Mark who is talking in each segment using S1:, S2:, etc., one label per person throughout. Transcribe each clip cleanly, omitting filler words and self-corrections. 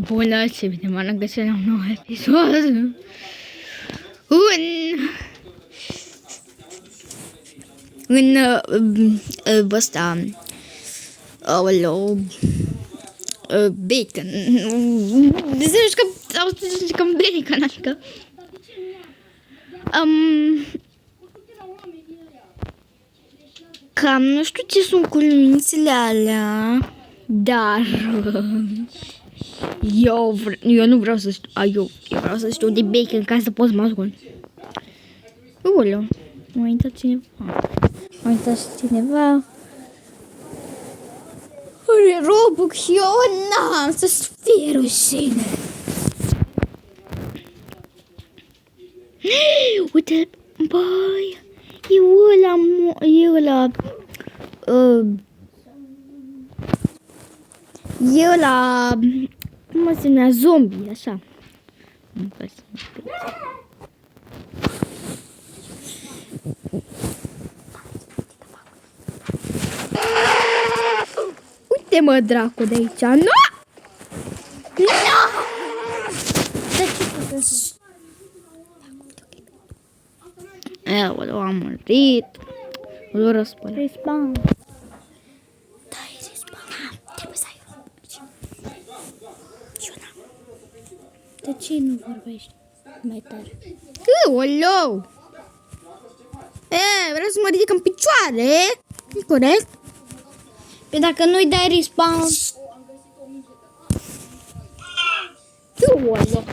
S1: Bună și bine m-am găsit la un nou episod în ăsta bacon. Să jucăm bacon, adică cam nu știu ce sunt cu luminițele alea, dar eu nu vreau să știu, eu vreau să știu de bacon ca să pot să mă ascult. Uoleu, m-a intrat cineva. Are Robux, eu n-am să-ți fie rușine. Uite, băi, e ăla, cum se numea, zombie, așa. Uite-mă, dracu, de aici, nu! Nu! Eu am murit. O răspăl. Respawn. Da, e respawn. Trebuie să ai Robux. Eu n-am. De ce nu vorbești mai tare? Oleu! Vreau să mă ridic în picioare. E corect? Păi dacă nu-i dai respawn... Oleu!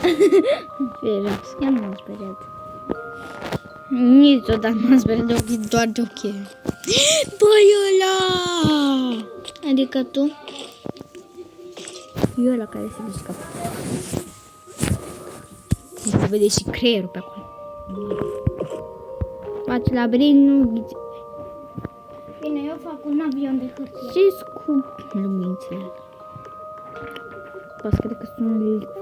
S1: Relax, ia nu m-am speriat. Niciodată m-am speriat de ochii, doar de ochi. Băi, ăla! Adică tu? E ăla care se mișcă. Se vede și creierul pe acolo. Faci labirint, nu ghiți. Bine, eu fac un avion de hârtie. Și cu lumințele. Poate cred că sunt licuți.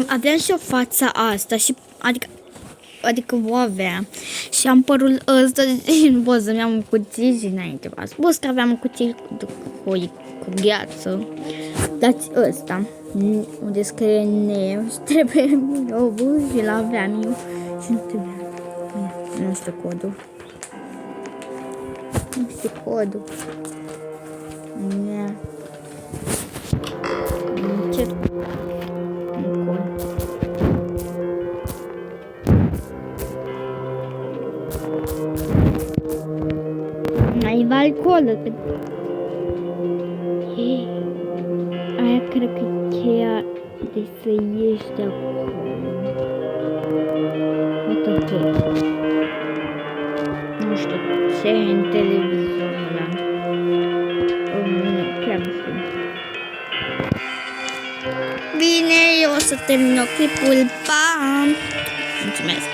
S1: Aveam și o fața asta și adică o aveam și am părul ăsta și nu pot să-mi am un cuțit și înainte v-am spus că aveam un cuțit cu gheață. Dați ăsta unde scrie neu și trebuie ovul și l-aveam eu și nu trebuia. Nu știu codul. Nu știu codul. Ia. Încet. Mai alcool. Aia cred că e cheia de să ieși de acolo. Uite cheia. Nu știu ce în televizorul ăla. Chiar nu știu. Bine, eu o să termin clipul. Pa! Mulțumesc!